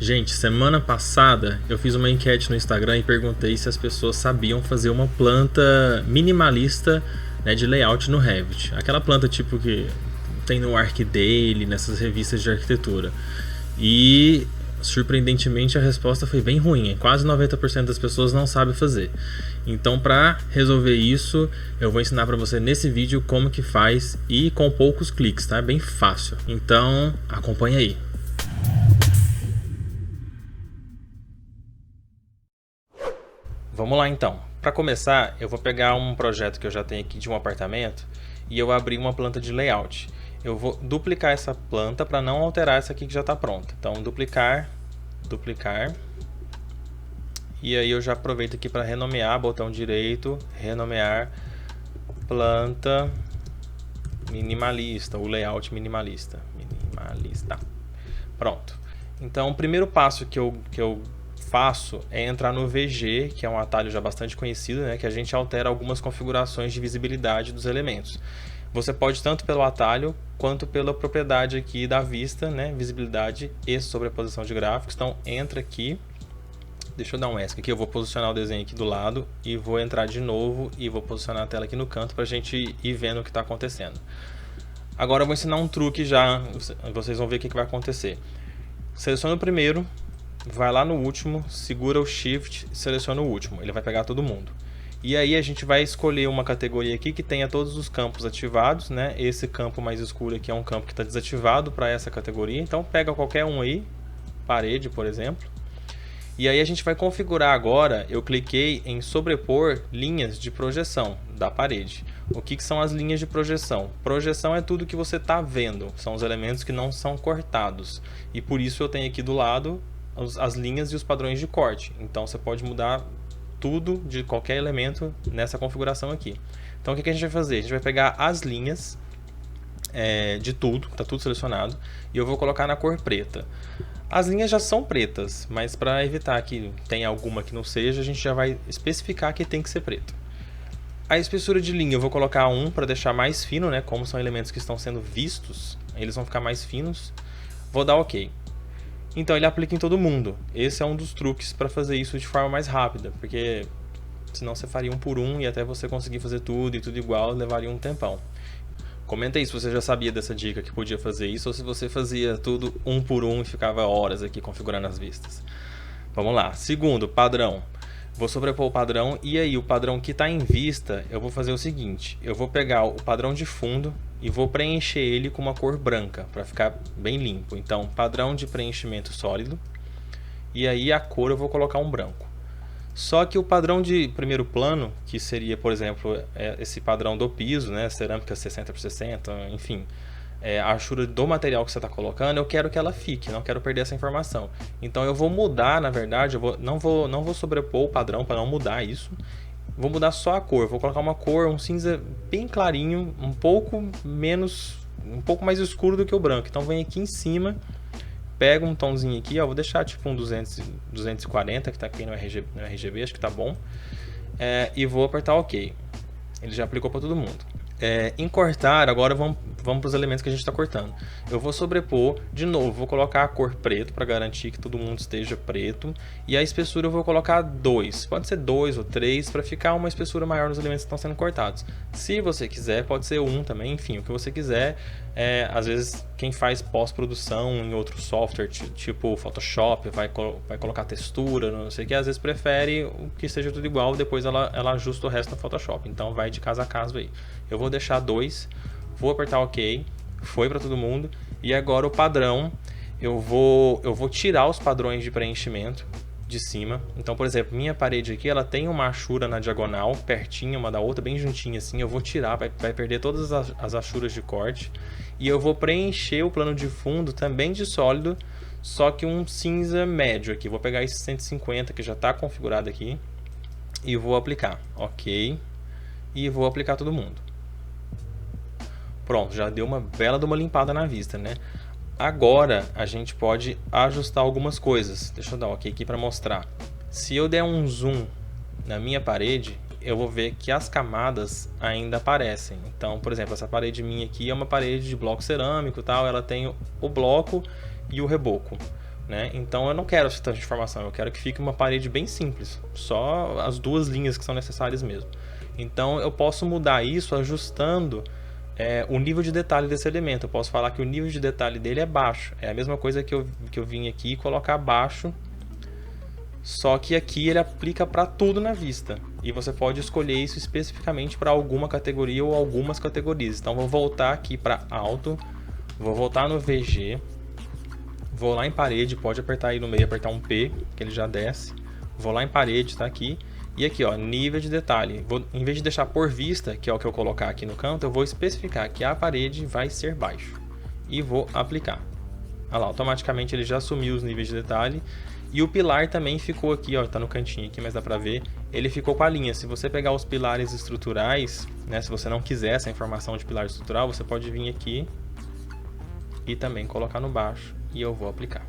Gente, semana passada eu fiz uma enquete no Instagram e perguntei se as pessoas sabiam fazer uma planta minimalista, né, de layout no Revit. Aquela planta tipo que tem no ArcDaily, nessas revistas de arquitetura. E surpreendentemente a resposta foi bem ruim. Quase 90% das pessoas não sabe fazer. Então, para resolver isso, eu vou ensinar para você nesse vídeo como que faz e com poucos cliques, tá? É bem fácil. Então, acompanha aí. Vamos lá então. Para começar, eu vou pegar um projeto que eu já tenho aqui de um apartamento e eu vou abrir uma planta de layout. Eu vou duplicar essa planta para não alterar essa aqui que já está pronta. Então, duplicar. E aí eu já aproveito aqui para renomear, botão direito, renomear planta minimalista, o layout minimalista. Pronto. Então, o primeiro passo que eu faço é entrar no VG, que é um atalho já bastante conhecido, né, que a gente altera algumas configurações de visibilidade dos elementos. Você pode tanto pelo atalho quanto pela propriedade aqui da vista, né, visibilidade e sobreposição de gráficos. Então entra aqui, deixa eu dar um ESC aqui, eu vou posicionar o desenho aqui do lado e vou entrar de novo e vou posicionar a tela aqui no canto para a gente ir vendo o que está acontecendo. Agora eu vou ensinar um truque já, vocês vão ver o que vai acontecer. Seleciona o primeiro, vai lá no último, segura o Shift, seleciona o último, ele vai pegar todo mundo. E aí a gente vai escolher uma categoria aqui que tenha todos os campos ativados, né? Esse campo mais escuro aqui é um campo que está desativado para essa categoria, então pega qualquer um aí, parede, por exemplo. E aí a gente vai configurar agora, eu cliquei em sobrepor linhas de projeção da parede. O que são as linhas de projeção? Projeção é tudo que você está vendo, são os elementos que não são cortados. E por isso eu tenho aqui do lado as linhas e os padrões de corte. Então você pode mudar tudo de qualquer elemento nessa configuração aqui. Então o que a gente vai fazer? A gente vai pegar as linhas de tudo, está tudo selecionado, e eu vou colocar na cor preta. As linhas já são pretas, mas para evitar que tenha alguma que não seja, a gente já vai especificar que tem que ser preto. A espessura de linha eu vou colocar 1 para deixar mais fino, né? Como são elementos que estão sendo vistos, eles vão ficar mais finos. Vou dar OK. Então ele aplica em todo mundo. Esse é um dos truques para fazer isso de forma mais rápida, porque senão você faria um por um e até você conseguir fazer tudo e tudo igual levaria um tempão. Comenta aí se você já sabia dessa dica que podia fazer isso ou se você fazia tudo um por um e ficava horas aqui configurando as vistas. Vamos lá. Segundo, padrão. Vou sobrepor o padrão e aí o padrão que está em vista, eu vou fazer o seguinte. Eu vou pegar o padrão de fundo e vou preencher ele com uma cor branca para ficar bem limpo. Então, padrão de preenchimento sólido e aí a cor eu vou colocar um branco. Só que o padrão de primeiro plano, que seria, por exemplo, esse padrão do piso, né, cerâmica 60 por 60, enfim, a achura do material que você está colocando, eu quero que ela fique, não quero perder essa informação. Então eu vou mudar, na verdade, não vou sobrepor o padrão para não mudar isso. Vou mudar só a cor, vou colocar uma cor, um cinza bem clarinho, um pouco mais escuro do que o branco. Então vem aqui em cima, pego um tomzinho aqui, ó, vou deixar tipo um 240 que está aqui no RGB, acho que tá bom. E vou apertar OK. Ele já aplicou para todo mundo. Em cortar, agora vamos para os elementos que a gente está cortando. Eu vou sobrepor, de novo, vou colocar a cor preto para garantir que todo mundo esteja preto. E a espessura eu vou colocar 2, pode ser 2 ou 3 para ficar uma espessura maior nos elementos que estão sendo cortados. Se você quiser, pode ser 1 também, enfim, o que você quiser. Às vezes quem faz pós-produção em outro software, tipo Photoshop, vai colocar textura, não sei o que, às vezes prefere que seja tudo igual, depois ela ajusta o resto no Photoshop. Então vai de caso a caso aí. Eu vou deixar 2, vou apertar OK, foi para todo mundo. E agora o padrão, eu vou tirar os padrões de preenchimento de cima. Então, por exemplo, minha parede aqui, ela tem uma achura na diagonal, pertinho uma da outra, bem juntinha assim. Eu vou tirar, vai perder todas as achuras de corte. E eu vou preencher o plano de fundo também de sólido, só que um cinza médio aqui. Vou pegar esse 150 que já está configurado aqui e vou aplicar. OK. E vou aplicar todo mundo. Pronto, já deu uma bela de uma limpada na vista, né? Agora a gente pode ajustar algumas coisas. Deixa eu dar um OK aqui para mostrar. Se eu der um zoom na minha parede, eu vou ver que as camadas ainda aparecem. Então, por exemplo, essa parede minha aqui é uma parede de bloco cerâmico, tal. Ela tem o bloco e o reboco. né? Então eu não quero essa tanta informação, eu quero que fique uma parede bem simples, só as duas linhas que são necessárias mesmo. Então eu posso mudar isso ajustando o nível de detalhe desse elemento. Eu posso falar que o nível de detalhe dele é baixo. É a mesma coisa que eu vim aqui e colocar baixo, só que aqui ele aplica para tudo na vista. E você pode escolher isso especificamente para alguma categoria ou algumas categorias. Então vou voltar aqui para alto, vou voltar no VG, vou lá em parede, pode apertar aí no meio, apertar um P, que ele já desce. Vou lá em parede, tá aqui. E aqui, ó, nível de detalhe. Em vez de deixar por vista, que é o que eu colocar aqui no canto, eu vou especificar que a parede vai ser baixo. E vou aplicar. Olha lá, automaticamente ele já assumiu os níveis de detalhe. E o pilar também ficou aqui, ó, tá no cantinho aqui, mas dá pra ver. Ele ficou com a linha. Se você pegar os pilares estruturais, né, se você não quiser essa informação de pilar estrutural, você pode vir aqui e também colocar no baixo. E eu vou aplicar.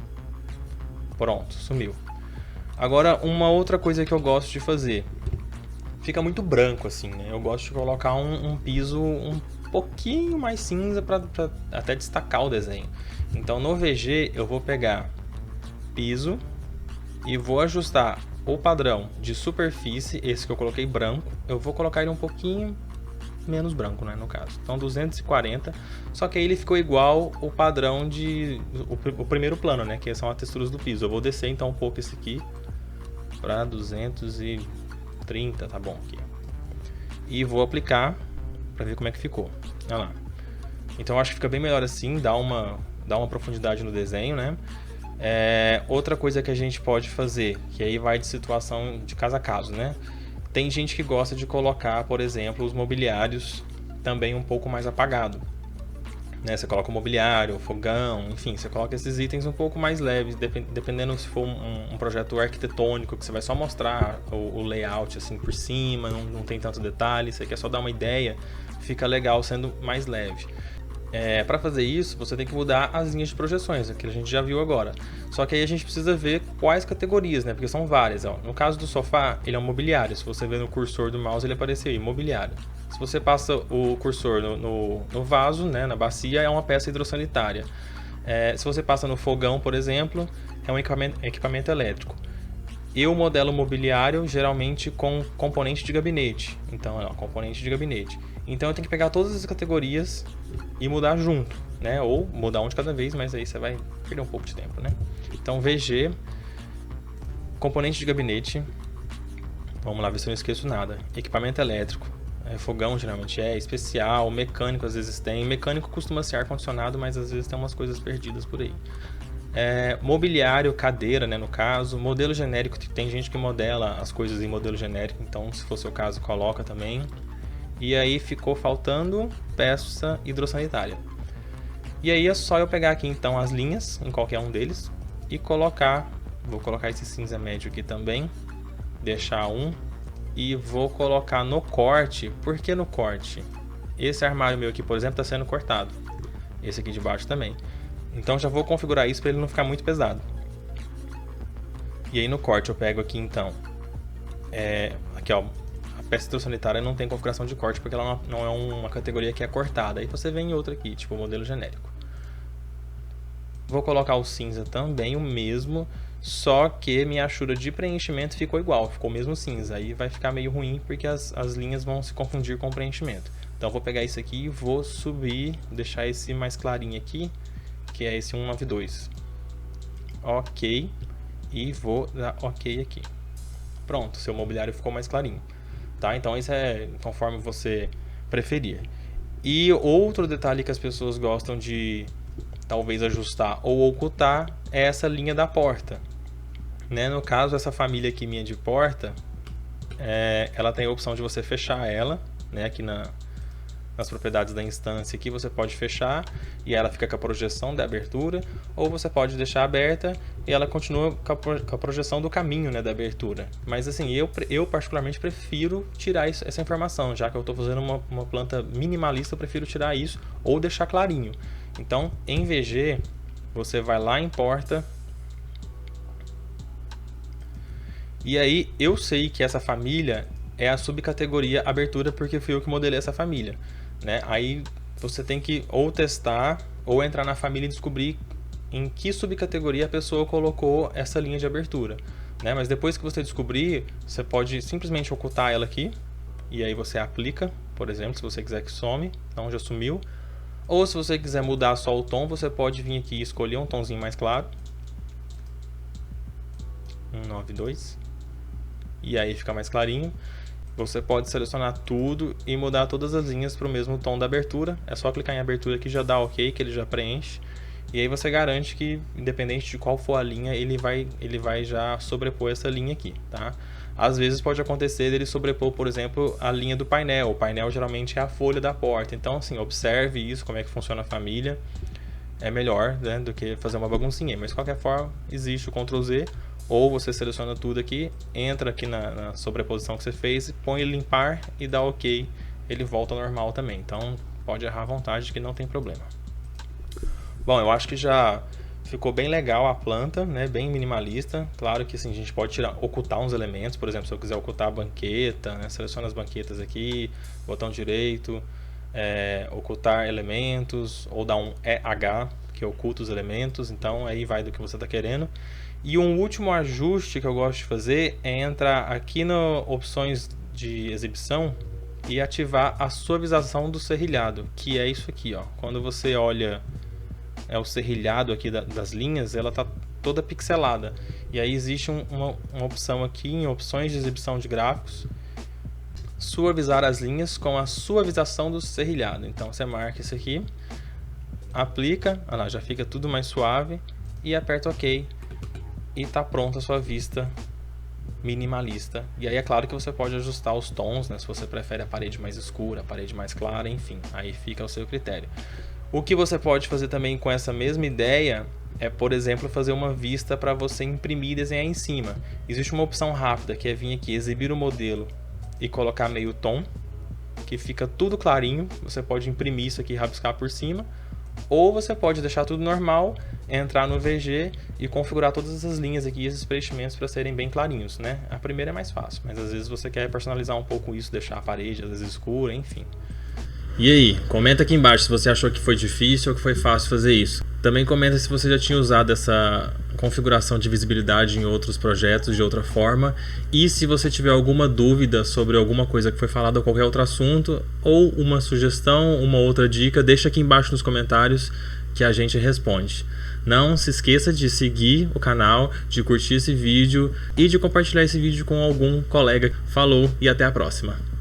Pronto, sumiu. Agora, uma outra coisa que eu gosto de fazer. Fica muito branco assim, né? Eu gosto de colocar um piso um pouquinho mais cinza para até destacar o desenho. Então, no VG, eu vou pegar piso e vou ajustar o padrão de superfície, esse que eu coloquei branco. Eu vou colocar ele um pouquinho menos branco, né, no caso. Então 240, só que aí ele ficou igual o padrão o primeiro plano, né, que são as texturas do piso. Eu vou descer então um pouco esse aqui para 230, tá bom aqui. E vou aplicar para ver como é que ficou. Olha lá. Então eu acho que fica bem melhor assim, dá uma profundidade no desenho, né? Outra coisa que a gente pode fazer, que aí vai de situação de caso a caso, né? Tem gente que gosta de colocar, por exemplo, os mobiliários também um pouco mais apagado, né? Você coloca o mobiliário, o fogão, enfim, você coloca esses itens um pouco mais leves, dependendo se for um projeto arquitetônico, que você vai só mostrar o layout assim por cima, não tem tanto detalhe, você quer só dar uma ideia, fica legal sendo mais leve. Para fazer isso, você tem que mudar as linhas de projeções, que a gente já viu agora. Só que aí a gente precisa ver quais categorias, né? Porque são várias. Ó. No caso do sofá, ele é um mobiliário. Se você ver no cursor do mouse, ele apareceu aí, mobiliário. Se você passa o cursor no vaso, né, na bacia, é uma peça hidrossanitária. Se você passa no fogão, por exemplo, é um equipamento elétrico. Eu modelo mobiliário geralmente com componente de gabinete. Então, componente de gabinete. Então eu tenho que pegar todas as categorias e mudar junto, né? Ou mudar um de cada vez, mas aí você vai perder um pouco de tempo, né? Então VG, componente de gabinete, vamos lá ver se eu não esqueço nada. Equipamento elétrico, fogão geralmente especial, mecânico às vezes tem. Mecânico costuma ser ar-condicionado, mas às vezes tem umas coisas perdidas por aí. Mobiliário, cadeira, né, no caso. Modelo genérico, tem gente que modela as coisas em modelo genérico, então se for o seu caso, coloca também. E aí ficou faltando peça hidrossanitária. E aí é só eu pegar aqui então as linhas, em qualquer um deles, e colocar, vou colocar esse cinza médio aqui também, deixar um, e vou colocar no corte. Por que no corte? Esse armário meu aqui, por exemplo, está sendo cortado. Esse aqui de baixo também. Então já vou configurar isso para ele não ficar muito pesado. E aí no corte eu pego aqui então, aqui ó, a peça hidrossanitária não tem configuração de corte porque ela não é uma categoria que é cortada. Aí você vem em outra aqui, tipo modelo genérico. Vou colocar o cinza também, o mesmo, só que minha achura de preenchimento ficou igual, ficou o mesmo cinza. Aí vai ficar meio ruim porque as linhas vão se confundir com o preenchimento. Então vou pegar isso aqui e vou subir, deixar esse mais clarinho aqui, que é esse 192. Ok. E vou dar ok aqui. Pronto, seu mobiliário ficou mais clarinho. Tá? Então isso é conforme você preferir. E outro detalhe que as pessoas gostam de talvez ajustar ou ocultar é essa linha da porta. Né? No caso, essa família aqui minha de porta, ela tem a opção de você fechar ela, né? Aqui nas propriedades da instância aqui você pode fechar e ela fica com a projeção da abertura, ou você pode deixar aberta e ela continua com a projeção do caminho, né, da abertura. Mas assim, eu particularmente prefiro tirar essa informação, já que eu estou fazendo uma planta minimalista, eu prefiro tirar isso ou deixar clarinho. Então em VG você vai lá em porta, e aí eu sei que essa família é a subcategoria abertura porque fui eu que modelei essa família, né? Aí você tem que ou testar ou entrar na família e descobrir em que subcategoria a pessoa colocou essa linha de abertura, né? Mas depois que você descobrir, você pode simplesmente ocultar ela aqui, e aí você aplica, por exemplo, se você quiser que some, então já sumiu. Ou se você quiser mudar só o tom, você pode vir aqui e escolher um tomzinho mais claro. 192. E aí fica mais clarinho. Você pode selecionar tudo e mudar todas as linhas para o mesmo tom da abertura. É só clicar em abertura que já dá OK, que ele já preenche. E aí você garante que, independente de qual for a linha, ele vai já sobrepor essa linha aqui, tá? Às vezes pode acontecer dele sobrepor, por exemplo, a linha do painel. O painel geralmente é a folha da porta. Então, assim, observe isso, como é que funciona a família. É melhor, né, do que fazer uma baguncinha. Mas, de qualquer forma, existe o Ctrl Z. Ou você seleciona tudo aqui, entra aqui na sobreposição que você fez, põe limpar e dá OK. Ele volta ao normal também. Então, pode errar à vontade que não tem problema. Bom, eu acho que já ficou bem legal a planta, né? Bem minimalista. Claro que assim, a gente pode ocultar uns elementos. Por exemplo, se eu quiser ocultar a banqueta, né? Seleciona as banquetas aqui, botão direito, ocultar elementos, ou dar um EH, que oculta os elementos. Então aí vai do que você está querendo. E um último ajuste que eu gosto de fazer é entrar aqui no opções de exibição e ativar a suavização do serrilhado, que é isso aqui, ó. Quando você olha o serrilhado aqui das linhas, ela está toda pixelada. E aí existe uma opção aqui em opções de exibição de gráficos, suavizar as linhas com a suavização do serrilhado. Então você marca isso aqui, aplica, olha lá, já fica tudo mais suave e aperta OK. E está pronta a sua vista minimalista. E aí é claro que você pode ajustar os tons, né? Se você prefere a parede mais escura, a parede mais clara, enfim, aí fica ao seu critério. O que você pode fazer também com essa mesma ideia é, por exemplo, fazer uma vista para você imprimir e desenhar em cima. Existe uma opção rápida que é vir aqui, exibir o modelo e colocar meio tom, que fica tudo clarinho. Você pode imprimir isso aqui e rabiscar por cima, ou você pode deixar tudo normal, entrar no VG e configurar todas essas linhas aqui, esses preenchimentos para serem bem clarinhos, né? A primeira é mais fácil, mas às vezes você quer personalizar um pouco isso, deixar a parede às vezes escura, enfim. E aí, comenta aqui embaixo se você achou que foi difícil ou que foi fácil fazer isso. Também comenta se você já tinha usado essa configuração de visibilidade em outros projetos de outra forma. E se você tiver alguma dúvida sobre alguma coisa que foi falada ou qualquer outro assunto, ou uma sugestão, uma outra dica, deixa aqui embaixo nos comentários que a gente responde. Não se esqueça de seguir o canal, de curtir esse vídeo e de compartilhar esse vídeo com algum colega. Falou e até a próxima!